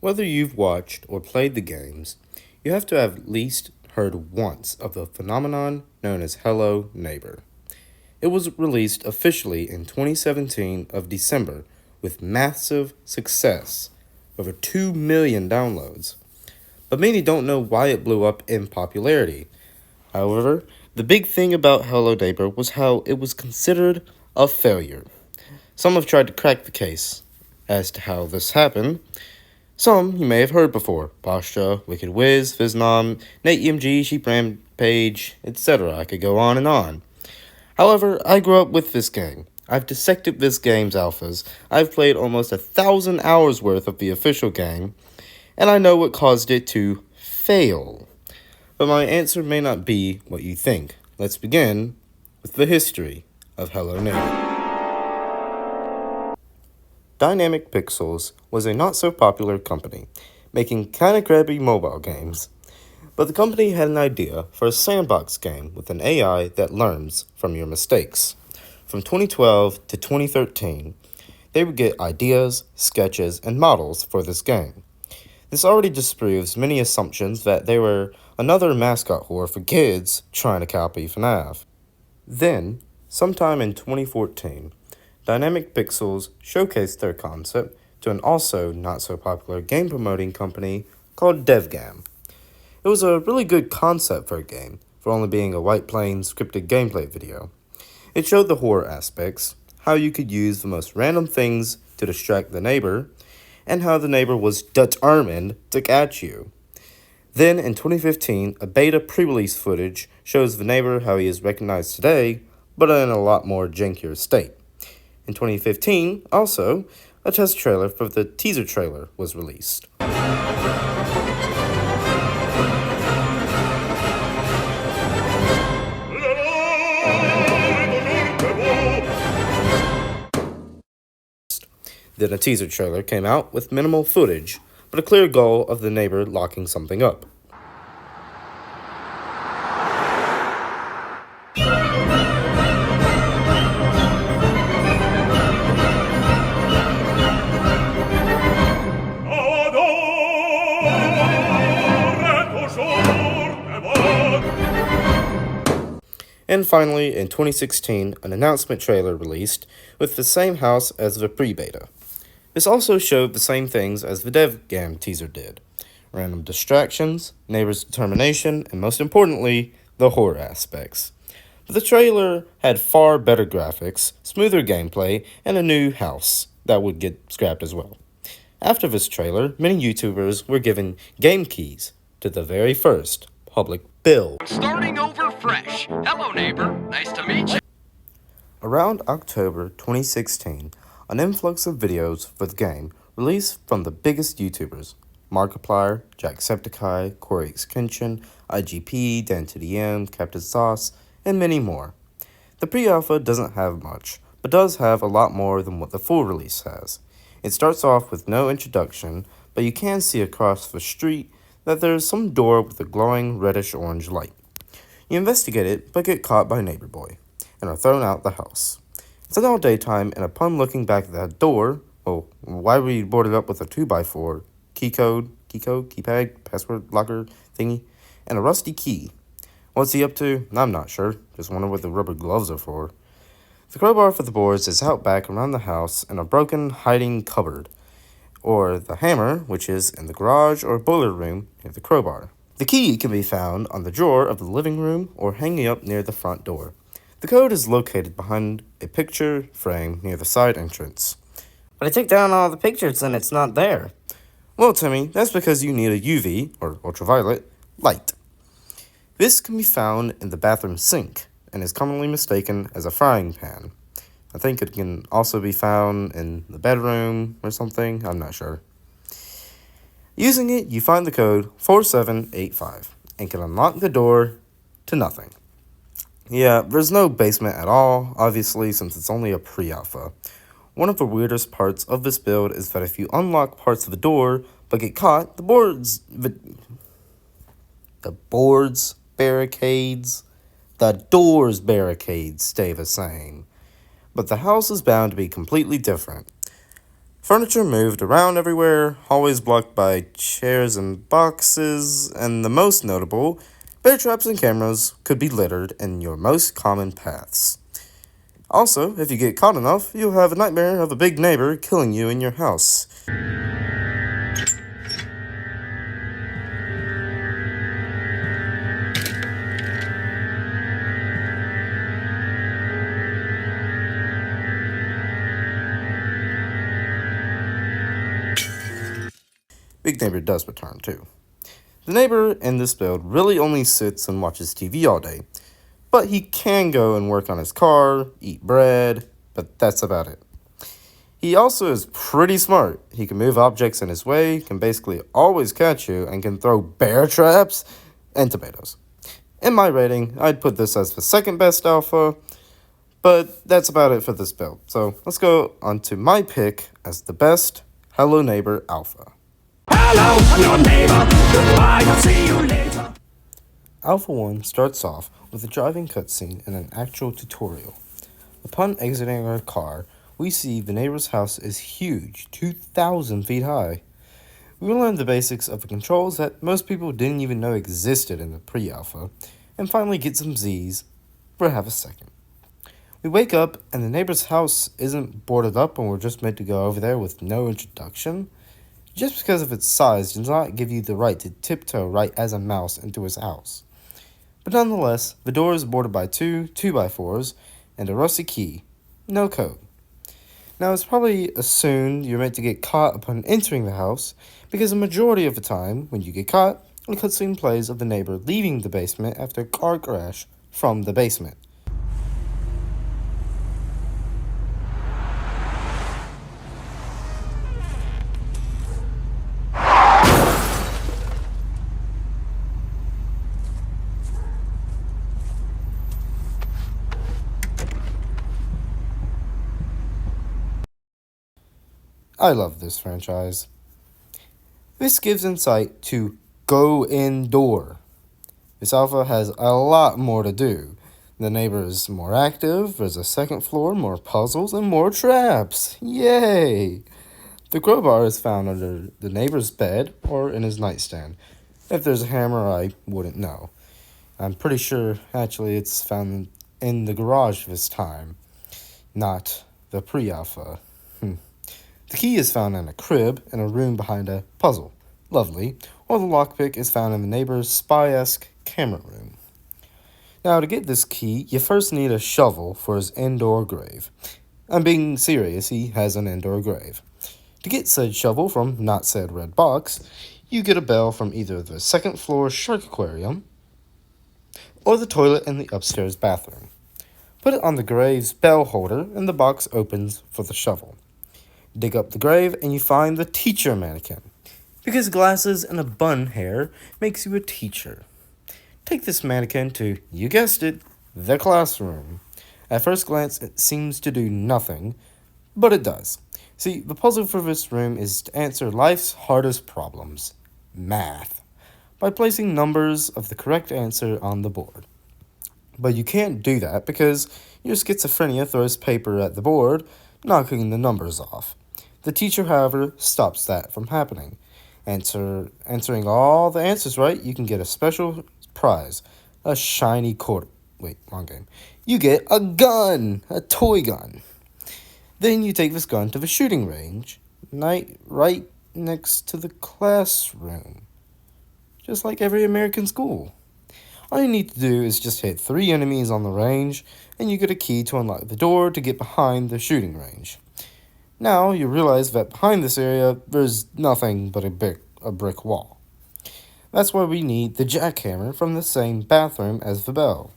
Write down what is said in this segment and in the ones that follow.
Whether you've watched or played the games, you have to have at least heard once of the phenomenon known as Hello Neighbor. It was released officially in 2017 of December with massive success, over 2 million downloads. But many don't know why it blew up in popularity. However, the big thing about Hello Neighbor was how it was considered a failure. Some have tried to crack the case as to how this happened. Some you may have heard before: Pasha, Wicked Wiz, Fiznom, Nate EMG, Sheep Rampage, etc. I could go on and on. However, I grew up with this game. I've dissected this game's alphas. I've played almost 1,000 hours worth of the official game, and I know what caused it to fail. But my answer may not be what you think. Let's begin with the history of Hello Neighbor. Dynamic Pixels was a not-so-popular company, making kinda crappy mobile games. But the company had an idea for a sandbox game with an AI that learns from your mistakes. From 2012 to 2013, they would get ideas, sketches, and models for this game. This already disproves many assumptions that they were another mascot whore for kids trying to copy FNAF. Then, sometime in 2014, Dynamic Pixels showcased their concept to an also not-so-popular game-promoting company called DevGam. It was a really good concept for a game, for only being a white plain scripted gameplay video. It showed the horror aspects, how you could use the most random things to distract the neighbor, and how the neighbor was determined to catch you. Then, in 2015, a beta pre-release footage shows the neighbor how he is recognized today, but in a lot more jankier state. In 2015, also, a test trailer for the teaser trailer was released. Then a teaser trailer came out with minimal footage, but a clear goal of the neighbor locking something up. And finally, in 2016, an announcement trailer released with the same house as the pre-beta. This also showed the same things as the DevGam teaser did: random distractions, neighbors' determination, and most importantly, the horror aspects. But the trailer had far better graphics, smoother gameplay, and a new house that would get scrapped as well. After this trailer, many YouTubers were given game keys to the very first public build. Starting over fresh. Hello, neighbor. Nice to meet you. Around October 2016, an influx of videos for the game released from the biggest YouTubers: Markiplier, Jacksepticeye, CoreyXKenshin, IGP, Dan2DM, Captain Sauce, and many more. The pre-alpha doesn't have much, but does have a lot more than what the full release has. It starts off with no introduction, but you can see across the street that there is some door with a glowing reddish-orange light. You investigate it, but get caught by Neighbor Boy, and are thrown out the house. It's now daytime, and upon looking back at that door, well, why were you boarded up with a 2x4, keypad, password locker thingy, and a rusty key? What's he up to? I'm not sure. Just wonder what the rubber gloves are for. The crowbar for the boards is out back around the house in a broken hiding cupboard, or the hammer, which is in the garage or boiler room near the crowbar. The key can be found on the drawer of the living room or hanging up near the front door. The code is located behind a picture frame near the side entrance. But I took down all the pictures and it's not there. Well, Timmy, that's because you need a UV, or ultraviolet, light. This can be found in the bathroom sink and is commonly mistaken as a frying pan. I think it can also be found in the bedroom or something, I'm not sure. Using it, you find the code 4785 and can unlock the door to nothing. Yeah, there's no basement at all, obviously, since it's only a pre-alpha. One of the weirdest parts of this build is that if you unlock parts of the door but get caught, the door's barricades stay the same. But the house is bound to be completely different. Furniture moved around everywhere, hallways blocked by chairs and boxes, and the most notable, bear traps and cameras could be littered in your most common paths. Also, if you get caught enough, you'll have a nightmare of a big neighbor killing you in your house. Big Neighbor does return too. The neighbor in this build really only sits and watches TV all day, but he can go and work on his car, eat bread, but that's about it. He also is pretty smart. He can move objects in his way, can basically always catch you, and can throw bear traps and tomatoes. In my rating, I'd put this as the second best alpha, but that's about it for this build. So let's go on to my pick as the best Hello Neighbor alpha. Hello, I'm your neighbor. Goodbye, I'll see you later. Alpha 1 starts off with a driving cutscene and an actual tutorial. Upon exiting our car, we see the neighbor's house is huge, 2,000 feet high. We learn the basics of the controls that most people didn't even know existed in the pre-alpha, and finally get some Z's for half a second. We wake up and the neighbor's house isn't boarded up and we're just meant to go over there with no introduction. Just because of its size does not give you the right to tiptoe right as a mouse into his house. But nonetheless, the door is boarded by two 2x4s and a rusty key. No code. Now, it's probably assumed you're meant to get caught upon entering the house, because the majority of the time, when you get caught, a cutscene plays of the neighbor leaving the basement after a car crash from the basement. I love this franchise. This gives insight to go indoor. This alpha has a lot more to do. The neighbor is more active, there's a second floor, more puzzles, and more traps. Yay! The crowbar is found under the neighbor's bed or in his nightstand. If there's a hammer, I wouldn't know. I'm pretty sure, actually, it's found in the garage this time, not the pre-alpha. The key is found in a crib in a room behind a puzzle. Lovely. Or the lockpick is found in the neighbor's spy-esque camera room. Now, to get this key, you first need a shovel for his indoor grave. I'm being serious, he has an indoor grave. To get said shovel from not said red box, you get a bell from either the second floor shark aquarium or the toilet in the upstairs bathroom. Put it on the grave's bell holder and the box opens for the shovel. Dig up the grave and you find the teacher mannequin, because glasses and a bun hair makes you a teacher. Take this mannequin to, you guessed it, the classroom. At first glance, it seems to do nothing, but it does. See, the puzzle for this room is to answer life's hardest problems, math, by placing numbers of the correct answer on the board. But you can't do that because your schizophrenia throws paper at the board, knocking the numbers off. The teacher, however, stops that from happening. Answering all the answers right, you can get a special prize, a shiny quarter. Wait, wrong game. You get a gun, a toy gun. Then you take this gun to the shooting range, right next to the classroom, just like every American school. All you need to do is just hit 3 enemies on the range, and you get a key to unlock the door to get behind the shooting range. Now, you realize that behind this area, there's nothing but a brick wall. That's why we need the jackhammer from the same bathroom as the bell.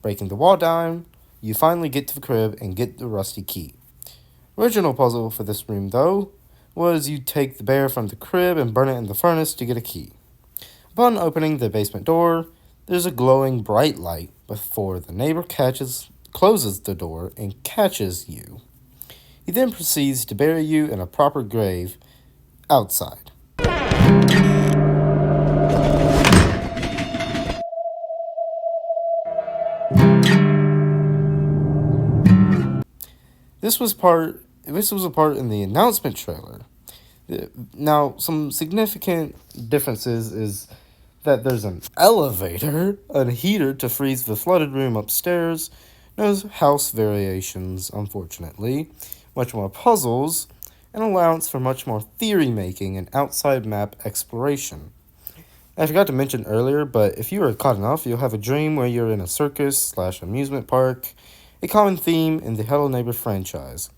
Breaking the wall down, you finally get to the crib and get the rusty key. Original puzzle for this room, though, was you take the bear from the crib and burn it in the furnace to get a key. Upon opening the basement door, there's a glowing bright light before the neighbor closes the door and catches you. He then proceeds to bury you in a proper grave outside. this was a part in the announcement trailer. Now, some significant differences is that there's an elevator, a heater to freeze the flooded room upstairs, no house variations, unfortunately, much more puzzles, and allowance for much more theory making and outside map exploration. I forgot to mention earlier, but if you are caught enough, you'll have a dream where you're in a circus/amusement park, a common theme in the Hello Neighbor franchise,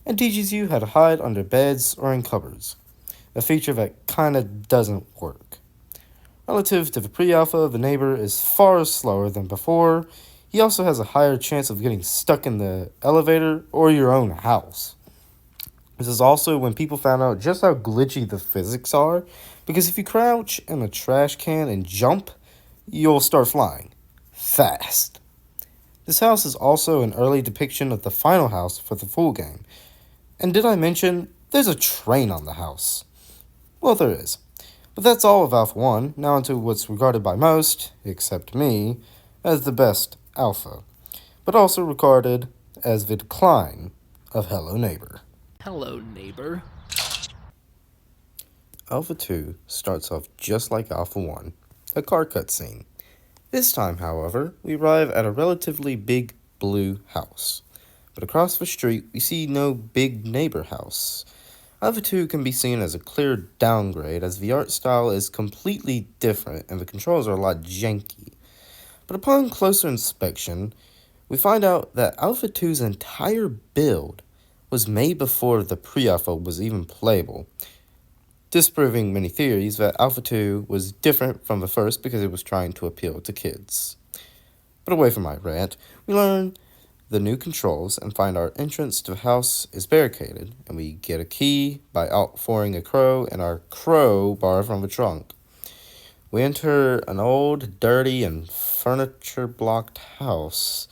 and teaches you how to hide under beds or in cupboards, a feature that kinda doesn't work. Relative to the pre-alpha, the neighbor is far slower than before. He also has a higher chance of getting stuck in the elevator or your own house. This is also when people found out just how glitchy the physics are, because if you crouch in a trash can and jump, you'll start flying. Fast. This house is also an early depiction of the final house for the full game. And did I mention there's a train on the house? Well, there is. But that's all of Alpha 1, now into what's regarded by most, except me, as the best Alpha, but also regarded as the decline of Hello Neighbor. Hello, neighbor. Alpha 2 starts off just like Alpha 1, a car cutscene. This time, however, we arrive at a relatively big blue house. But across the street, we see no big neighbor house. Alpha 2 can be seen as a clear downgrade, as the art style is completely different and the controls are a lot janky. But upon closer inspection, we find out that Alpha 2's entire build was made before the pre-alpha was even playable, disproving many theories that Alpha 2 was different from the first because it was trying to appeal to kids. But away from my rant, we learn the new controls and find our entrance to the house is barricaded, and we get a key by outforing a crow and our crowbar from the trunk. We enter an old, dirty, and furniture-blocked house.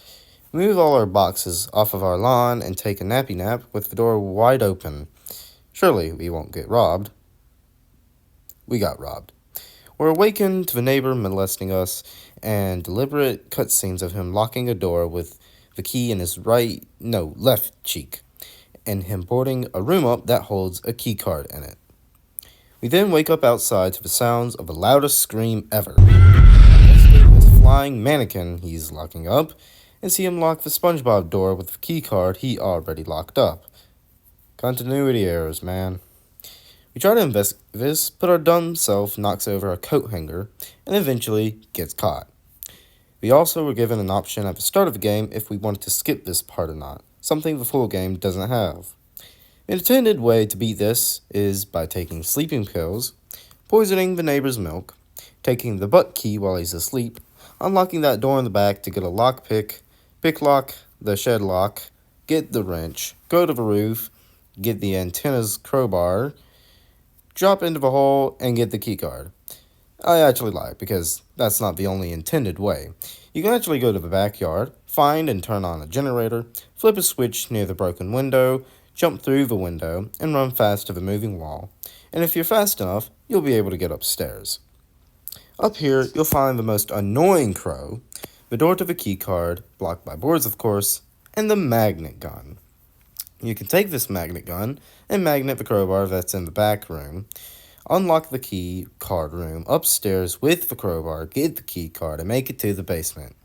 We move all our boxes off of our lawn and take a nappy nap with the door wide open. Surely we won't get robbed. We got robbed. We're awakened to the neighbor molesting us and deliberate cutscenes of him locking a door with the key in his left cheek, and him boarding a room up that holds a key card in it. We then wake up outside to the sounds of the loudest scream ever. With flying mannequin he's locking up, and see him lock the SpongeBob door with the key card he already locked up. Continuity errors, man. We try to investigate this, but our dumb self knocks over a coat hanger and eventually gets caught. We also were given an option at the start of the game if we wanted to skip this part or not, something the full game doesn't have. The intended way to beat this is by taking sleeping pills, poisoning the neighbor's milk, taking the butt key while he's asleep, unlocking that door in the back to get a lockpick, pick lock the shed lock, get the wrench, go to the roof, get the antenna's crowbar, drop into the hole, and get the keycard. I actually lied, because that's not the only intended way. You can actually go to the backyard, find and turn on a generator, flip a switch near the broken window, jump through the window, and run fast to the moving wall. And if you're fast enough, you'll be able to get upstairs. Up here, you'll find the most annoying crow, the door to the keycard, blocked by boards of course, and the magnet gun. You can take this magnet gun and magnet the crowbar that's in the back room, unlock the key card room upstairs with the crowbar, get the key card, and make it to the basement.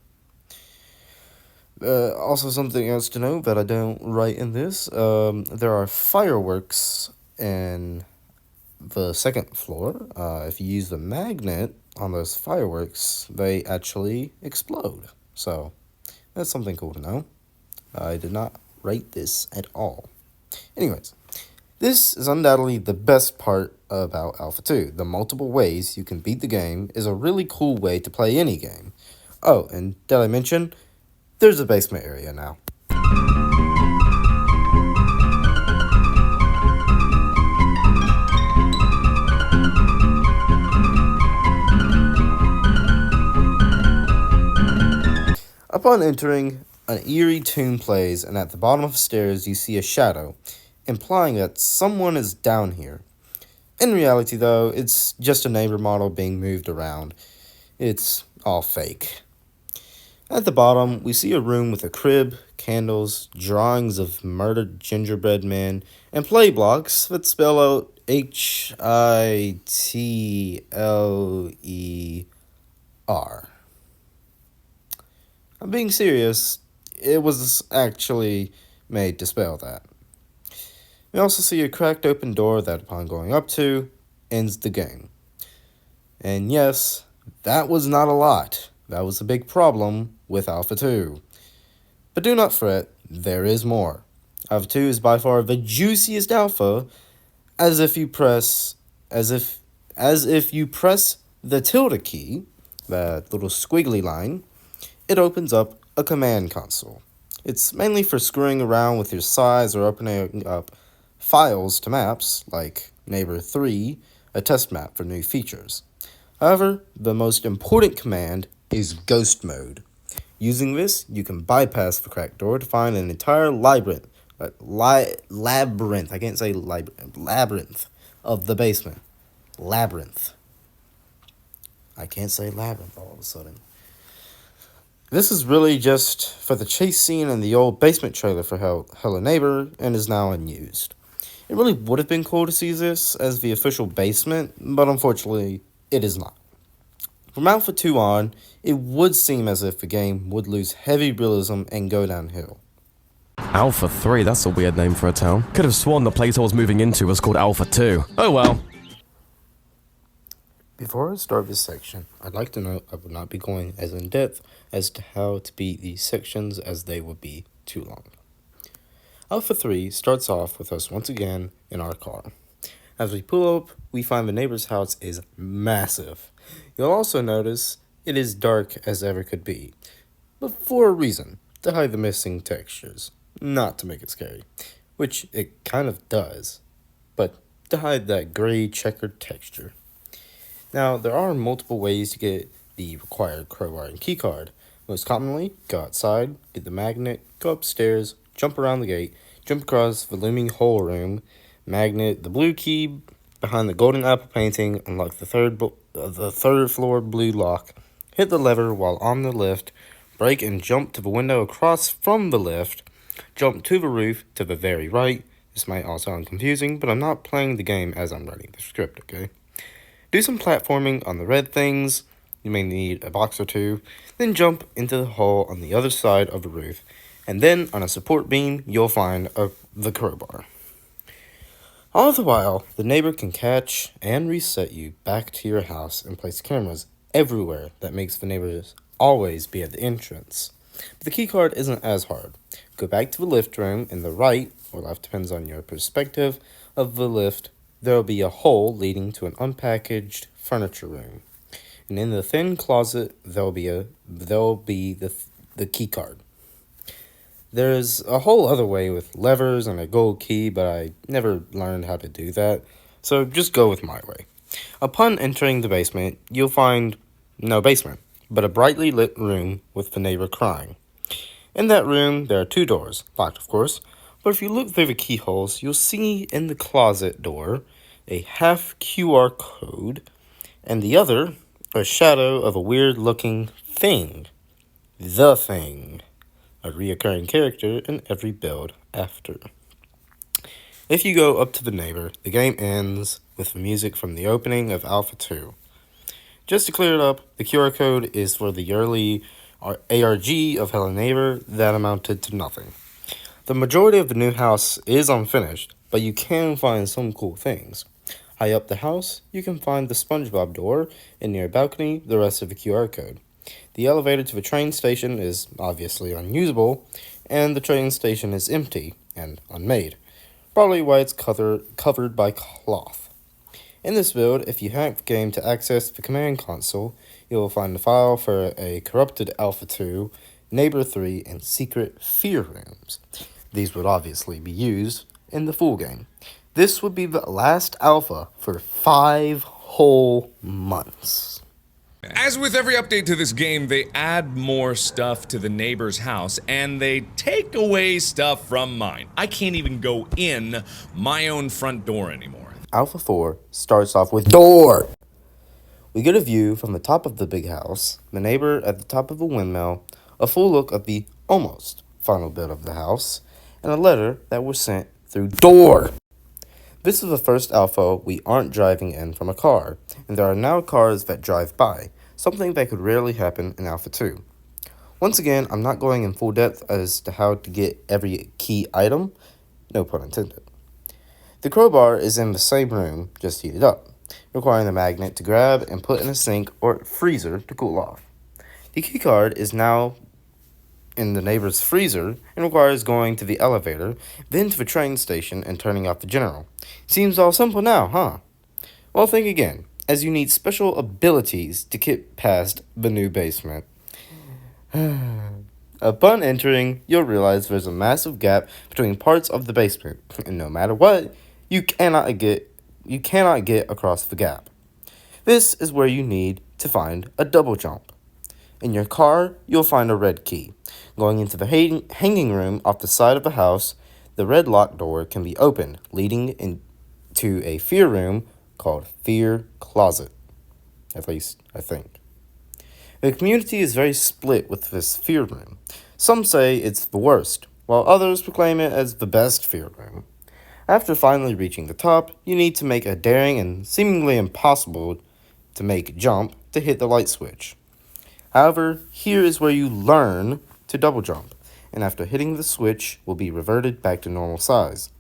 Also, something else to know that I don't write in this, there are fireworks in the second floor. If you use the magnet on those fireworks, they actually explode. So, that's something cool to know. I did not write this at all. Anyways, this is undoubtedly the best part about Alpha 2. The multiple ways you can beat the game is a really cool way to play any game. Oh, and did I mention, there's a basement area now. Upon entering, an eerie tune plays, and at the bottom of the stairs you see a shadow, implying that someone is down here. In reality, though, it's just a neighbor model being moved around. It's all fake. At the bottom, we see a room with a crib, candles, drawings of murdered gingerbread men, and play blocks that spell out HITLER. I'm being serious, it was actually made to spell that. We also see a cracked open door that, upon going up to, ends the game. And yes, that was not a lot. That was a big problem with Alpha 2. But do not fret, there is more. Alpha 2 is by far the juiciest alpha, as if you press the tilde key, that little squiggly line, it opens up a command console. It's mainly for screwing around with your size or opening up files to maps, like Neighbor 3, a test map for new features. However, the most important command is Ghost Mode. Using this, you can bypass the cracked door to find an entire labyrinth. Labyrinth. I can't say labyrinth of the basement. Labyrinth. I can't say labyrinth all of a sudden. This is really just for the chase scene in the old basement trailer for Hello Neighbor and is now unused. It really would have been cool to see this as the official basement, but unfortunately, it is not. From Alpha 2 on, it would seem as if the game would lose heavy realism and go downhill. Alpha 3, that's a weird name for a town. Could have sworn the place I was moving into was called Alpha 2. Oh well. Before I start this section, I'd like to note I will not be going as in depth as to how to beat these sections as they would be too long. Alpha 3 starts off with us once again in our car. As we pull up, we find the neighbor's house is massive. You'll also notice it is dark as ever could be, but for a reason, to hide the missing textures, not to make it scary, which it kind of does, but to hide that gray checkered texture. Now, there are multiple ways to get the required crowbar and keycard. Most commonly, go outside, get the magnet, go upstairs, jump around the gate, jump across the looming whole room, magnet the blue key behind the golden apple painting, unlock the third floor blue lock, hit the lever while on the lift, brake and jump to the window across from the lift, jump to the roof to the very right. This might all sound confusing, but I'm not playing the game as I'm writing the script, okay? Do some platforming on the red things, you may need a box or two, then jump into the hole on the other side of the roof, and then on a support beam, you'll find the crowbar. All the while, the neighbor can catch and reset you back to your house and place cameras everywhere that makes the neighbors always be at the entrance. But the keycard isn't as hard. Go back to the lift room in the right, or left depends on your perspective, of the lift. There will be a hole leading to an unpackaged furniture room. And in the thin closet, there'll be the key card. There's a whole other way with levers and a gold key, but I never learned how to do that, so just go with my way. Upon entering the basement, you'll find no basement, but a brightly lit room with the neighbor crying. In that room, there are two doors, locked of course, but if you look through the keyholes, you'll see in the closet door a half QR code, and the other a shadow of a weird-looking thing. The Thing, a reoccurring character in every build after. If you go up to the neighbor, the game ends with the music from the opening of Alpha 2. Just to clear it up, the QR code is for the early ARG of Hello Neighbor that amounted to nothing. The majority of the new house is unfinished, but you can find some cool things. High up the house, you can find the SpongeBob door, and near a balcony, the rest of the QR code. The elevator to the train station is obviously unusable, and the train station is empty and unmade, probably why it's covered by cloth. In this build, if you hack the game to access the command console, you will find a file for a corrupted Alpha 2, Neighbor 3, and secret fear rooms. These would obviously be used in the full game. This would be the last alpha for 5 whole months. As with every update to this game, they add more stuff to the neighbor's house, and they take away stuff from mine. I can't even go in my own front door anymore. Alpha 4 starts off with door. We get a view from the top of the big house, the neighbor at the top of a windmill, a full look of the almost final build of the house, and a letter that was sent through door. This is the first alpha we aren't driving in from a car, and there are now cars that drive by, something that could rarely happen in Alpha 2. Once again, I'm not going in full depth as to how to get every key item, no pun intended. The crowbar is in the same room, just heated up, requiring the magnet to grab and put in a sink or freezer to cool off. The keycard is now in the neighbor's freezer and requires going to the elevator, then to the train station and turning off the general. Seems all simple now, huh? Well, think again, as you need special abilities to get past the new basement. Upon entering, you'll realize there's a massive gap between parts of the basement, and no matter what, you cannot get across the gap. This is where you need to find a double jump. In your car, you'll find a red key. Going into the hanging room off the side of the house, the red lock door can be opened, leading into a fear room called Fear Closet. At least, I think. The community is very split with this fear room. Some say it's the worst, while others proclaim it as the best fear room. After finally reaching the top, you need to make a daring and seemingly impossible to make jump to hit the light switch. However, here is where you learn to double jump, and after hitting the switch, will be reverted back to normal size.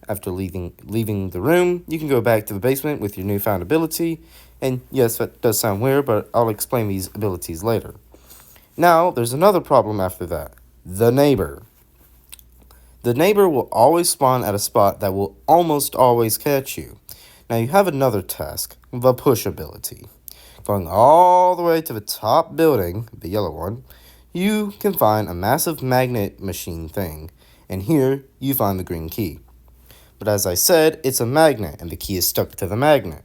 After leaving the room, you can go back to the basement with your newfound ability, and yes, that does sound weird, but I'll explain these abilities later. Now, there's another problem after that. The neighbor. The neighbor will always spawn at a spot that will almost always catch you. Now you have another task, the push ability. Going all the way to the top building, the yellow one, you can find a massive magnet machine thing, and here you find the green key. But as I said, it's a magnet, and the key is stuck to the magnet.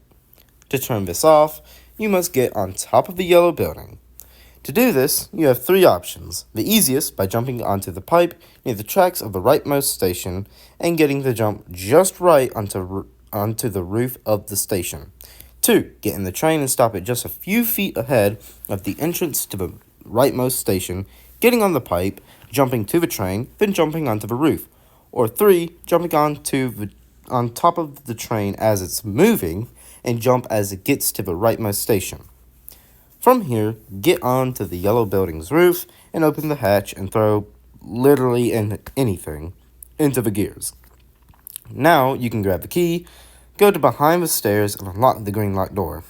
To turn this off, you must get on top of the yellow building. To do this, you have three options. The easiest, by jumping onto the pipe near the tracks of the rightmost station, and getting the jump just right onto the roof of the station. 2. Get in the train and stop it just a few feet ahead of the entrance to the rightmost station, getting on the pipe, jumping to the train, then jumping onto the roof. Or 3. Jumping on top of the train as it's moving, and jump as it gets to the rightmost station. From here, get onto the yellow building's roof and open the hatch and throw literally anything into the gears. Now you can grab the key, go to behind the stairs and unlock the green locked door.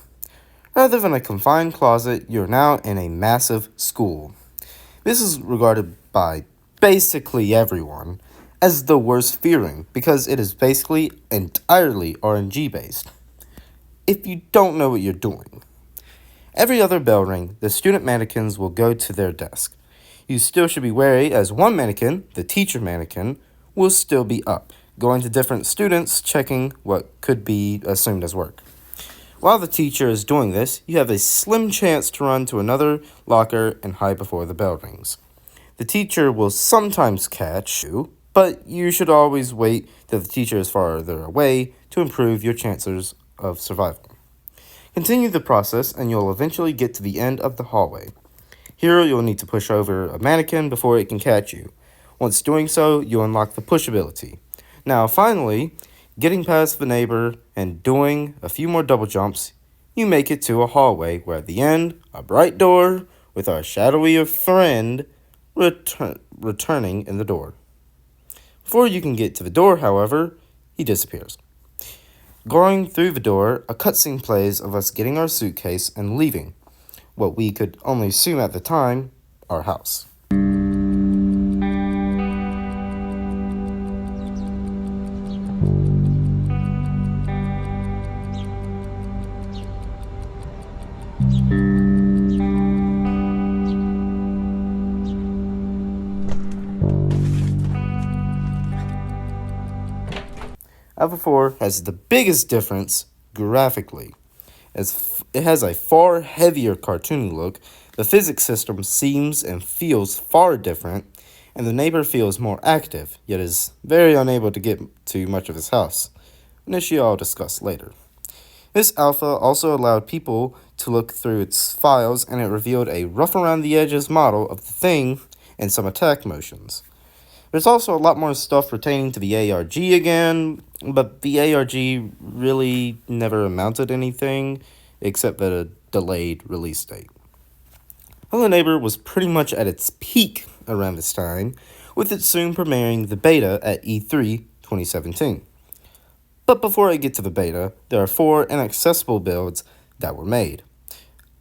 Rather than a confined closet, you're now in a massive school. This is regarded by basically everyone as the worst fearing because it is basically entirely RNG based. If you don't know what you're doing. Every other bell ring, the student mannequins will go to their desk. You still should be wary as one mannequin, the teacher mannequin, will still be up, going to different students checking what could be assumed as work. While the teacher is doing this, you have a slim chance to run to another locker and hide before the bell rings. The teacher will sometimes catch you, but you should always wait till the teacher is farther away to improve your chances of survival. Continue the process and you'll eventually get to the end of the hallway. Here you'll need to push over a mannequin before it can catch you. Once doing so, you'll unlock the push ability. Now finally, getting past the neighbor and doing a few more double jumps, you make it to a hallway where at the end, a bright door with our shadowy friend returning in the door. Before you can get to the door, however, he disappears. Going through the door, a cutscene plays of us getting our suitcase and leaving, what we could only assume at the time, our house. Alpha 4 has the biggest difference graphically. As it has a far heavier cartoony look, the physics system seems and feels far different, and the neighbor feels more active, yet is very unable to get to much of his house, an issue I'll discuss later. This alpha also allowed people to look through its files, and it revealed a rough around the edges model of the thing and some attack motions. There's also a lot more stuff pertaining to the ARG again, but the ARG really never amounted to anything except a delayed release date. Hello Neighbor was pretty much at its peak around this time, with it soon premiering the beta at E3 2017. But before I get to the beta, there are 4 inaccessible builds that were made.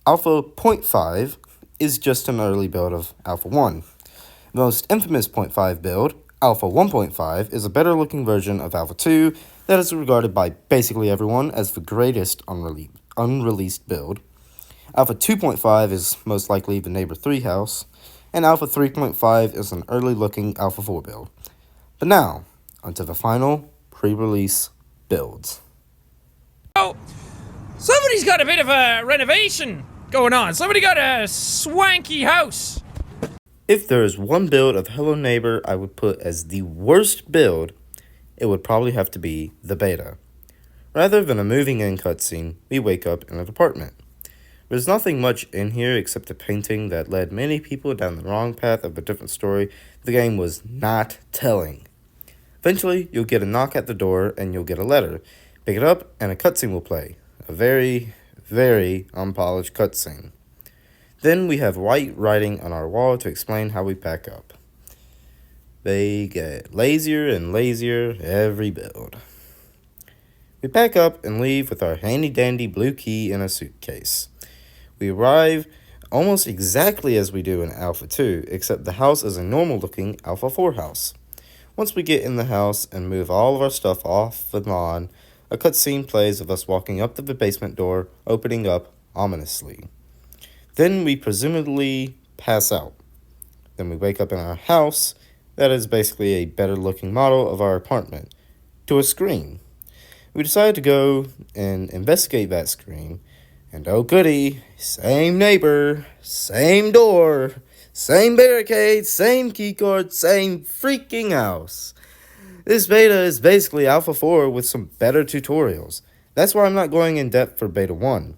Alpha 0.5 is just an early build of Alpha 1. The most infamous 0.5 build, Alpha 1.5, is a better looking version of Alpha 2 that is regarded by basically everyone as the greatest unreleased build. Alpha 2.5 is most likely the Neighbor 3 house, and Alpha 3.5 is an early looking Alpha 4 build. But now, onto the final pre-release builds. Oh, somebody's got a bit of a renovation going on. Somebody got a swanky house. If there is one build of Hello Neighbor I would put as the worst build, it would probably have to be the beta. Rather than a moving in cutscene, we wake up in an apartment. There's nothing much in here except a painting that led many people down the wrong path of a different story the game was not telling. Eventually, you'll get a knock at the door and you'll get a letter. Pick it up and a cutscene will play. A very, very unpolished cutscene. Then we have white writing on our wall to explain how we pack up. They get lazier and lazier every build. We pack up and leave with our handy-dandy blue key in a suitcase. We arrive almost exactly as we do in Alpha 2, except the house is a normal-looking Alpha 4 house. Once we get in the house and move all of our stuff off the lawn, a cutscene plays of us walking up to the basement door, opening up ominously. Then we presumably pass out. Then we wake up in our house, that is basically a better looking model of our apartment, to a screen. We decide to go and investigate that screen, and oh goody, same neighbor, same door, same barricade, same keycard, same freaking house. This beta is basically Alpha 4 with some better tutorials. That's why I'm not going in depth for Beta 1.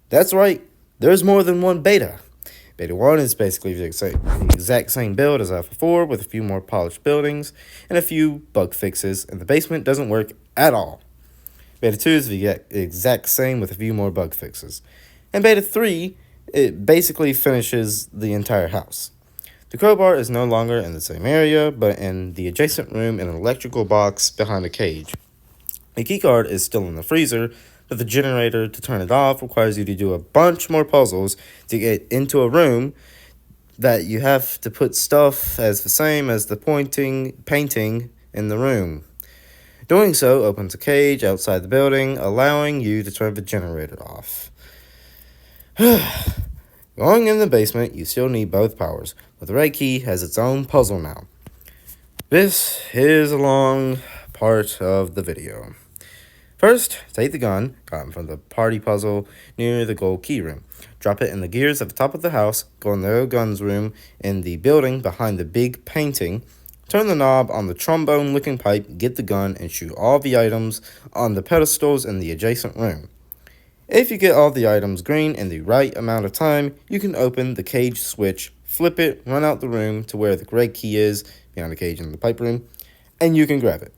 That's right, there's more than one beta. Beta 1 is basically the exact same build as Alpha 4 with a few more polished buildings and a few bug fixes, and the basement doesn't work at all. Beta 2 is the exact same with a few more bug fixes. And Beta 3, it basically finishes the entire house. The crowbar is no longer in the same area, but in the adjacent room in an electrical box behind a cage. The keycard is still in the freezer, but the generator to turn it off requires you to do a bunch more puzzles to get into a room that you have to put stuff as the same as the painting in the room. Doing so opens a cage outside the building, allowing you to turn the generator off. Going in the basement, you still need both powers, but the red key has its own puzzle now. This is a long part of the video. First, take the gun, gotten from the party puzzle near the gold key room. Drop it in the gears at the top of the house, go in the guns room in the building behind the big painting, turn the knob on the trombone-looking pipe, get the gun, and shoot all the items on the pedestals in the adjacent room. If you get all the items green in the right amount of time, you can open the cage switch, flip it, run out the room to where the red key is, behind the cage in the pipe room, and you can grab it.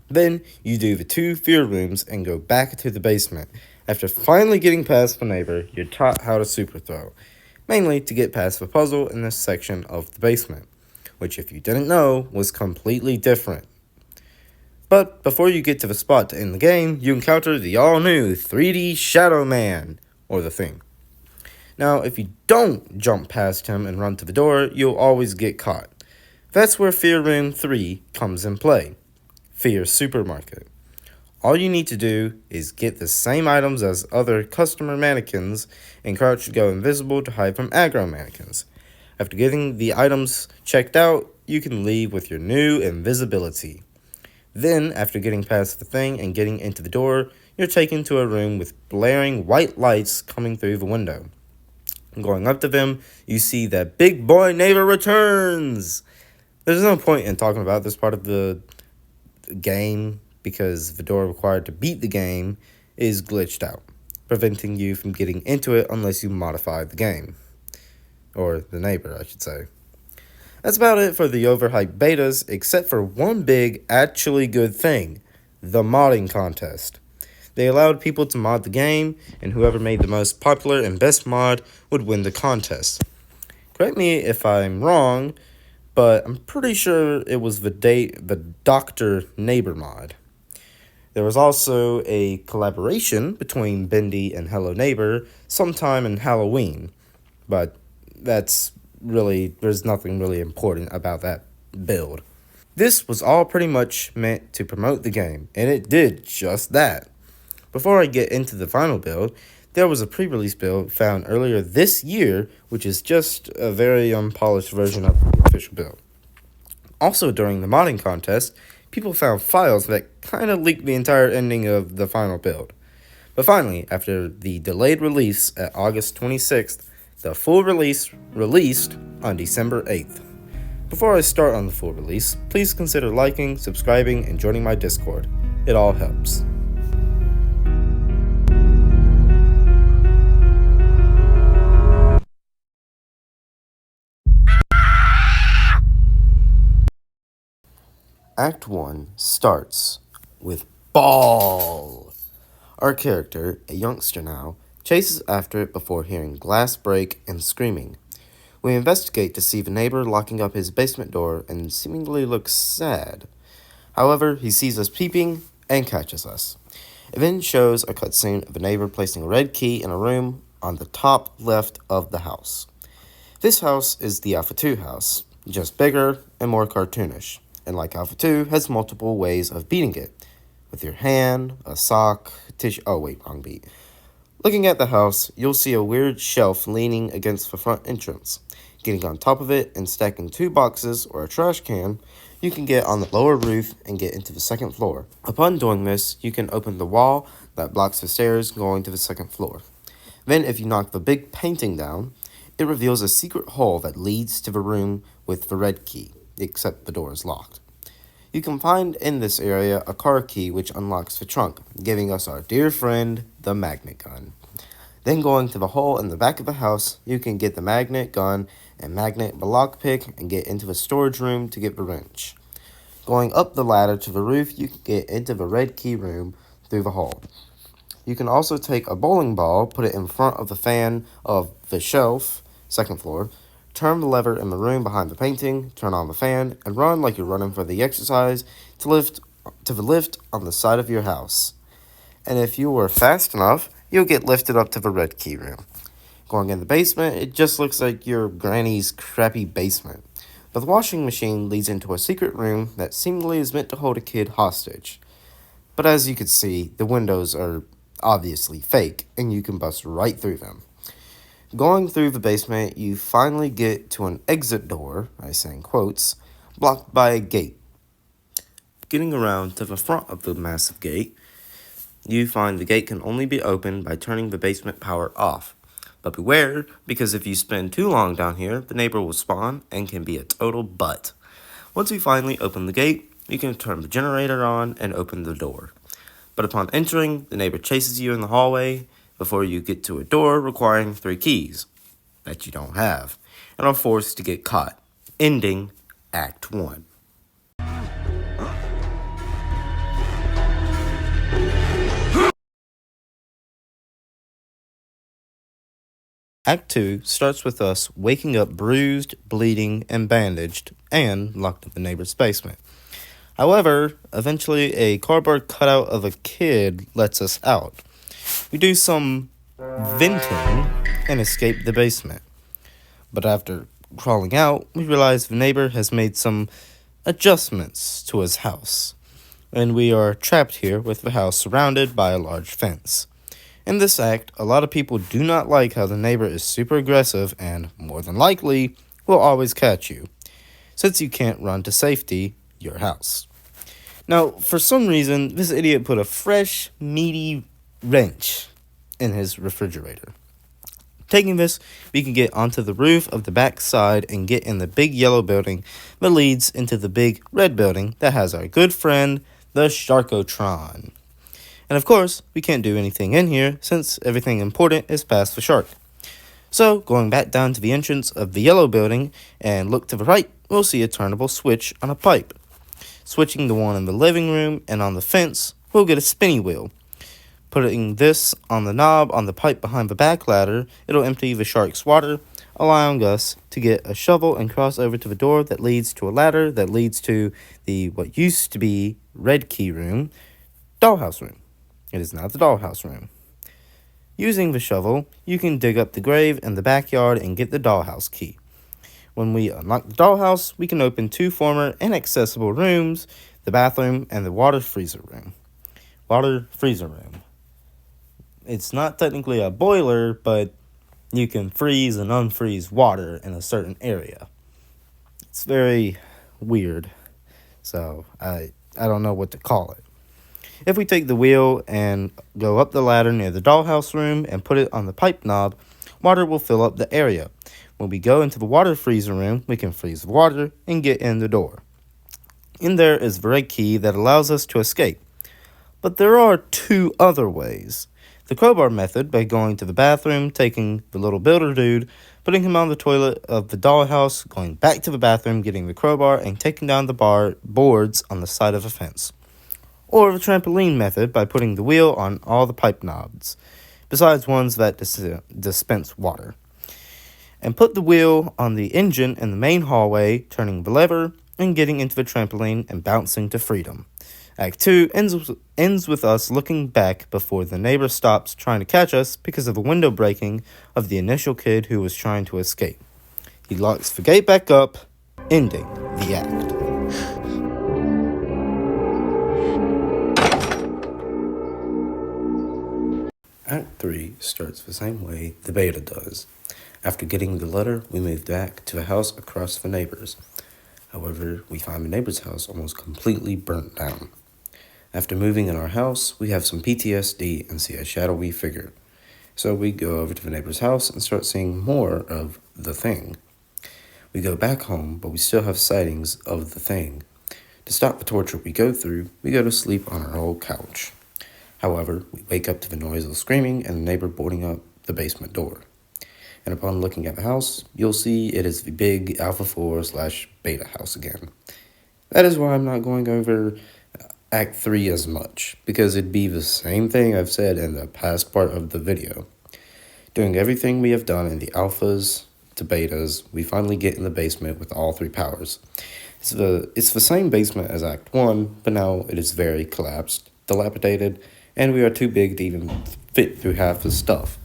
Then you do the 2 fear rooms and go back to the basement. After finally getting past the neighbor, you're taught how to super throw, mainly to get past the puzzle in this section of the basement, which if you didn't know was completely different. But before you get to the spot to end the game, you encounter the all-new 3D Shadow Man, or the Thing. Now, if you don't jump past him and run to the door, you'll always get caught. That's where Fear Room 3 comes in play. Fear Supermarket. All you need to do is get the same items as other customer mannequins and crouch to go invisible to hide from aggro mannequins. After getting the items checked out, you can leave with your new invisibility. Then, after getting past the thing and getting into the door, you're taken to a room with blaring white lights coming through the window. Going up to them, you see that Big Boy Neighbor returns! There's no point in talking about this part of the game because the door required to beat the game is glitched out. preventing you from getting into it unless you modify the game. Or the neighbor, I should say. That's about it for the overhyped betas, except for one big, actually good thing: the modding contest. They allowed people to mod the game, and whoever made the most popular and best mod would win the contest. Correct me if I'm wrong, but I'm pretty sure it was the Dr. Neighbor mod. There was also a collaboration between Bendy and Hello Neighbor sometime in Halloween, but there's nothing really important about that build. This was all pretty much meant to promote the game, and it did just that. Before I get into the final build, there was a pre-release build found earlier this year, which is just a very unpolished version of the official build. Also during the modding contest, people found files that kind of leaked the entire ending of the final build. But finally, after the delayed release at August 26th, the full release released on December 8th. Before I start on the full release, please consider liking, subscribing, and joining my Discord. It all helps. Act 1 starts with Ball. Our character, a youngster now, chases after it before hearing glass break and screaming. We investigate to see the neighbor locking up his basement door and seemingly looks sad. However, he sees us peeping and catches us. It then shows a cutscene of a neighbor placing a red key in a room on the top left of the house. This house is the Alpha 2 house, just bigger and more cartoonish, and like Alpha 2, has multiple ways of beating it. With your hand, a sock, tissue. Oh wait, wrong beat. Looking at the house, you'll see a weird shelf leaning against the front entrance. Getting on top of it and stacking 2 boxes or a trash can, you can get on the lower roof and get into the second floor. Upon doing this, you can open the wall that blocks the stairs going to the second floor. Then if you knock the big painting down, it reveals a secret hole that leads to the room with the red key, except the door is locked. You can find in this area a car key which unlocks the trunk, giving us our dear friend, the magnet gun. Then going to the hole in the back of the house, you can get the magnet gun and magnet lockpick and get into the storage room to get the wrench. Going up the ladder to the roof, you can get into the red key room through the hole. You can also take a bowling ball, put it in front of the fan of the shelf, second floor, turn the lever in the room behind the painting, turn on the fan, and run like you're running for the exercise to the lift on the side of your house. And if you were fast enough, you'll get lifted up to the red key room. Going in the basement, it just looks like your granny's crappy basement. But the washing machine leads into a secret room that seemingly is meant to hold a kid hostage. But as you can see, the windows are obviously fake, and you can bust right through them. Going through the basement, you finally get to an exit door, I say in quotes, blocked by a gate. Getting around to the front of the massive gate, you find the gate can only be opened by turning the basement power off. But beware, because if you spend too long down here, the neighbor will spawn and can be a total butt. Once you finally open the gate, you can turn the generator on and open the door. But upon entering, the neighbor chases you in the hallway before you get to a door requiring 3 keys that you don't have, and are forced to get caught, ending Act 1. Act 2 starts with us waking up bruised, bleeding, and bandaged, and locked in the neighbor's basement. However, eventually a cardboard cutout of a kid lets us out. We do some venting and escape the basement. But after crawling out, we realize the neighbor has made some adjustments to his house, and we are trapped here with the house surrounded by a large fence. In this act, a lot of people do not like how the neighbor is super aggressive and, more than likely, will always catch you, since you can't run to safety, your house. Now, for some reason, this idiot put a fresh, meaty wrench in his refrigerator. Taking this, we can get onto the roof of the back side and get in the big yellow building that leads into the big red building that has our good friend, the Sharkotron. And of course, we can't do anything in here since everything important is past the shark. So, going back down to the entrance of the yellow building and look to the right, we'll see a turnable switch on a pipe. Switching the one in the living room and on the fence, we'll get a spinny wheel. Putting this on the knob on the pipe behind the back ladder, it'll empty the shark's water, allowing us to get a shovel and cross over to the door that leads to a ladder that leads to the what used to be red key room, dollhouse room. It is now the dollhouse room. Using the shovel, you can dig up the grave in the backyard and get the dollhouse key. When we unlock the dollhouse, we can open 2 former inaccessible rooms, the bathroom and the water freezer room. Water freezer room. It's not technically a boiler, but you can freeze and unfreeze water in a certain area. It's very weird, so I don't know what to call it. If we take the wheel and go up the ladder near the dollhouse room and put it on the pipe knob, water will fill up the area. When we go into the water freezer room, we can freeze the water and get in the door. In there is the red key that allows us to escape. But there are 2 other ways. The crowbar method, by going to the bathroom, taking the little builder dude, putting him on the toilet of the dollhouse, going back to the bathroom, getting the crowbar, and taking down the boards on the side of a fence. Or the trampoline method, by putting the wheel on all the pipe knobs, besides ones that dispense water. And put the wheel on the engine in the main hallway, turning the lever, and getting into the trampoline and bouncing to freedom. Act 2 ends with us looking back before the neighbor stops trying to catch us because of the window breaking of the initial kid who was trying to escape. He locks the gate back up, ending the act. Act 3 starts the same way the beta does. After getting the letter, we move back to a house across the neighbor's. However, we find the neighbor's house almost completely burnt down. After moving in our house, we have some PTSD and see a shadowy figure. So we go over to the neighbor's house and start seeing more of the thing. We go back home, but we still have sightings of the thing. To stop the torture we go through, we go to sleep on our old couch. However, we wake up to the noise of screaming and the neighbor boarding up the basement door. And upon looking at the house, you'll see it is the big Alpha 4/Beta house again. That is why I'm not going over Act 3 as much, because it'd be the same thing I've said in the past part of the video. Doing everything we have done in the Alphas to Betas, we finally get in the basement with all 3 powers. It's the same basement as Act 1, but now it is very collapsed, dilapidated, and we are too big to even fit through half the stuff.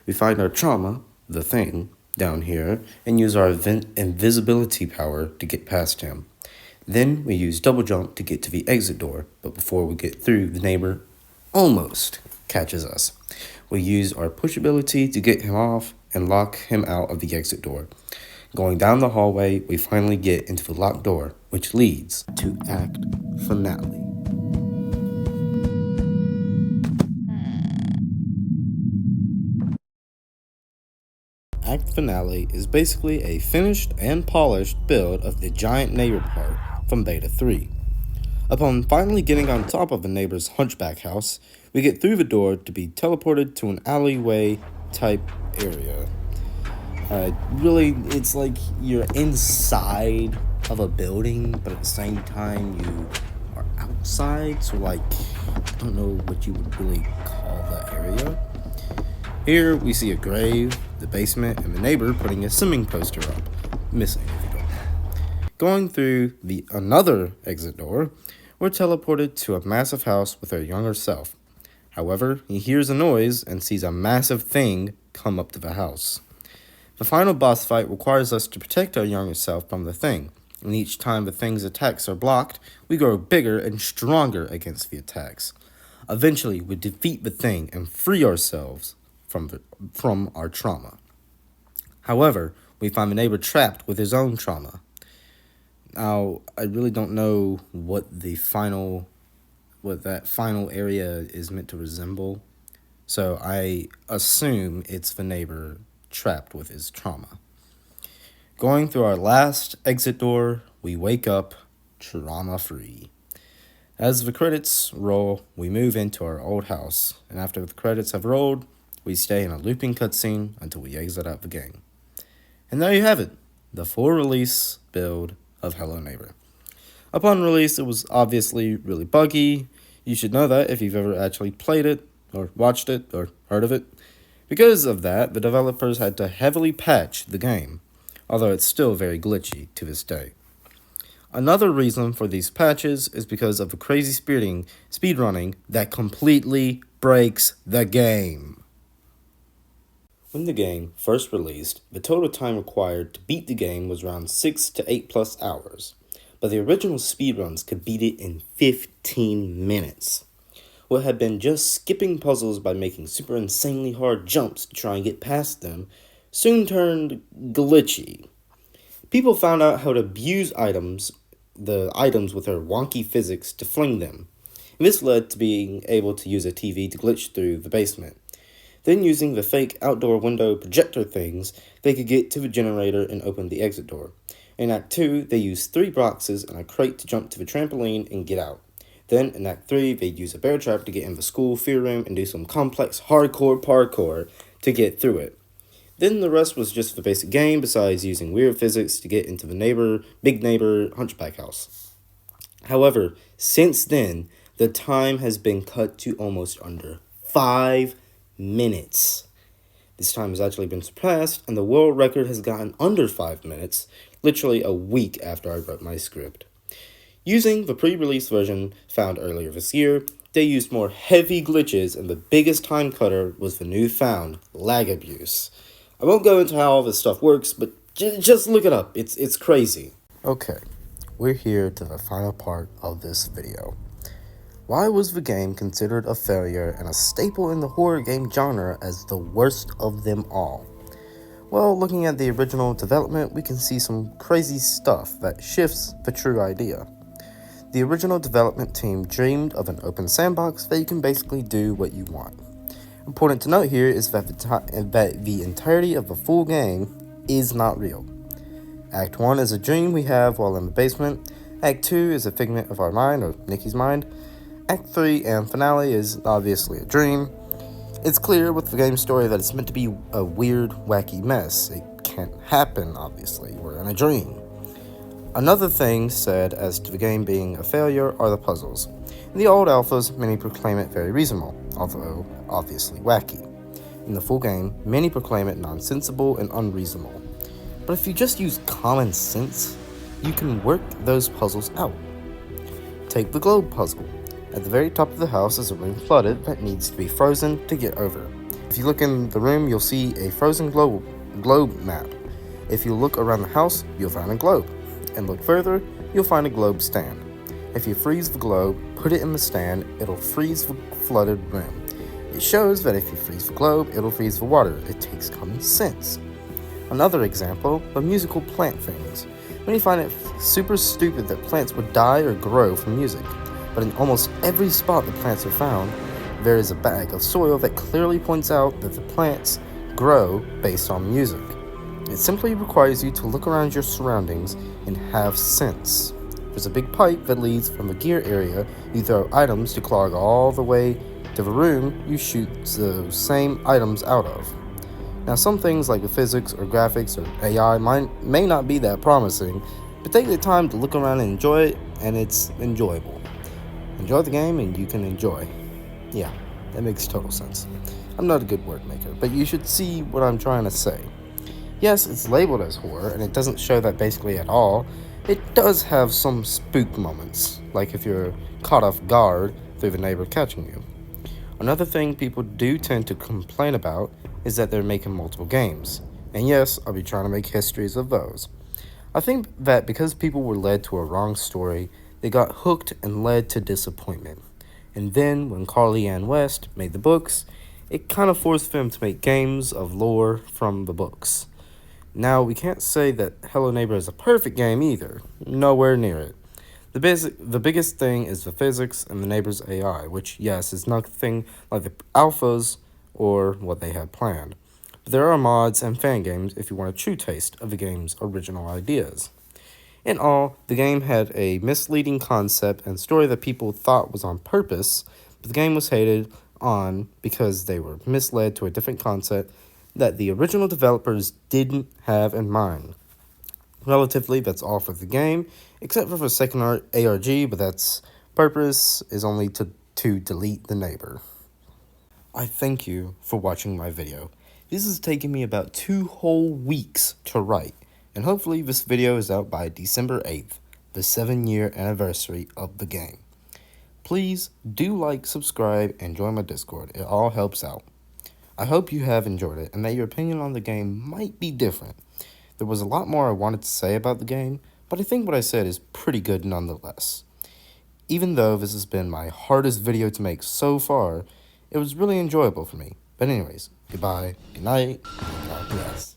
We find our trauma, the thing, down here, and use our invisibility power to get past him. Then we use double jump to get to the exit door, but before we get through, the neighbor almost catches us. We use our push ability to get him off and lock him out of the exit door. Going down the hallway, we finally get into the locked door, which leads to Act Finale. Act Finale is basically a finished and polished build of the giant neighbor part from Beta 3. Upon finally getting on top of the neighbor's hunchback house, we get through the door to be teleported to an alleyway type area. Really, it's like you're inside of a building, but at the same time you are outside, so like, I don't know what you would really call that area. Here we see a grave, the basement, and the neighbor putting a swimming poster up, missing if you don't know. Going through the another exit door, we're teleported to a massive house with our younger self. However, he hears a noise and sees a massive thing come up to the house. The final boss fight requires us to protect our younger self from the thing, and each time the thing's attacks are blocked, we grow bigger and stronger against the attacks. Eventually, we defeat the thing and free ourselves from our trauma. However, we find the neighbor trapped with his own trauma. Now, I really don't know what that final area is meant to resemble, so I assume it's the neighbor trapped with his trauma. Going through our last exit door, we wake up trauma-free. As the credits roll, we move into our old house, and after the credits have rolled, we stay in a looping cutscene until we exit out the game. And there you have it, the full release build of Hello Neighbor. Upon release, it was obviously really buggy. You should know that if you've ever actually played it, or watched it, or heard of it. Because of that, the developers had to heavily patch the game, although it's still very glitchy to this day. Another reason for these patches is because of the crazy speedrunning that completely breaks the game. When the game first released, the total time required to beat the game was around 6 to 8 plus hours, but the original speedruns could beat it in 15 minutes. What had been just skipping puzzles by making super insanely hard jumps to try and get past them soon turned glitchy. People found out how to abuse the items with their wonky physics to fling them. And this led to being able to use a TV to glitch through the basement. Then using the fake outdoor window projector things, they could get to the generator and open the exit door. In Act 2, they used 3 boxes and a crate to jump to the trampoline and get out. Then in Act 3, they'd use a bear trap to get in the school fear room and do some complex hardcore parkour to get through it. Then the rest was just the basic game, besides using weird physics to get into the big neighbor hunchback house. However, since then, the time has been cut to almost under 5 minutes. This time has actually been surpassed, and the world record has gotten under 5 minutes, literally a week after I wrote my script. Using the pre-release version found earlier this year, they used more heavy glitches, and the biggest time cutter was the newfound lag abuse. I won't go into how all this stuff works, but just look it up. It's crazy. Okay, we're here to the final part of this video. Why was the game considered a failure and a staple in the horror game genre as the worst of them all? Well, looking at the original development, we can see some crazy stuff that shifts the true idea. The original development team dreamed of an open sandbox that you can basically do what you want. Important to note here is that the entirety of the full game is not real. Act 1 is a dream we have while in the basement. Act 2 is a figment of our mind, or Nikki's mind. Act 3 and finale is obviously a dream. It's clear with the game story that it's meant to be a weird, wacky mess. It can't happen, obviously. We're in a dream. Another thing said as to the game being a failure are the puzzles. In the old alphas, many proclaim it very reasonable, although obviously wacky. In the full game, many proclaim it nonsensical and unreasonable. But if you just use common sense, you can work those puzzles out. Take the globe puzzle. At the very top of the house is a room flooded that needs to be frozen to get over. If you look in the room, you'll see a frozen globe map. If you look around the house, you'll find a globe. And look further, you'll find a globe stand. If you freeze the globe, put it in the stand, it'll freeze the flooded room. It shows that if you freeze the globe, it'll freeze the water. It takes common sense. Another example, the musical plant things. When you find it super stupid that plants would die or grow from music, but in almost every spot the plants are found, there is a bag of soil that clearly points out that the plants grow based on music. It simply requires you to look around your surroundings and have sense. There's a big pipe that leads from the gear area. You throw items to clog all the way to the room you shoot those same items out of. Now, some things like the physics or graphics or AI may not be that promising, but take the time to look around and enjoy it, and it's enjoyable. Enjoy the game and you can enjoy. Yeah, that makes total sense. I'm not a good word maker, but you should see what I'm trying to say. Yes, it's labeled as horror, and it doesn't show that basically at all. It does have some spook moments, like if you're caught off guard through the neighbor catching you. Another thing people do tend to complain about is that they're making multiple games. And yes, I'll be trying to make histories of those. I think that because people were led to a wrong story, they got hooked and led to disappointment. And then, when Carly Ann West made the books, it kind of forced them to make games of lore from the books. Now, we can't say that Hello Neighbor is a perfect game either. Nowhere near it. The biggest thing is the physics and the neighbor's AI, which, yes, is nothing like the alphas or what they had planned. But there are mods and fan games if you want a true taste of the game's original ideas. In all, the game had a misleading concept and story that people thought was on purpose, but the game was hated on because they were misled to a different concept that the original developers didn't have in mind. Relatively, that's all for the game, except for the second ARG, but that's purpose is only to delete the neighbor. I thank you for watching my video. This has taken me about 2 whole weeks to write, and hopefully this video is out by December 8th, the 7-year anniversary of the game. Please do like, subscribe, and join my Discord. It all helps out. I hope you have enjoyed it and that your opinion on the game might be different. There was a lot more I wanted to say about the game, but I think what I said is pretty good nonetheless. Even though this has been my hardest video to make so far, it was really enjoyable for me. But anyways, goodbye, good night, and God bless.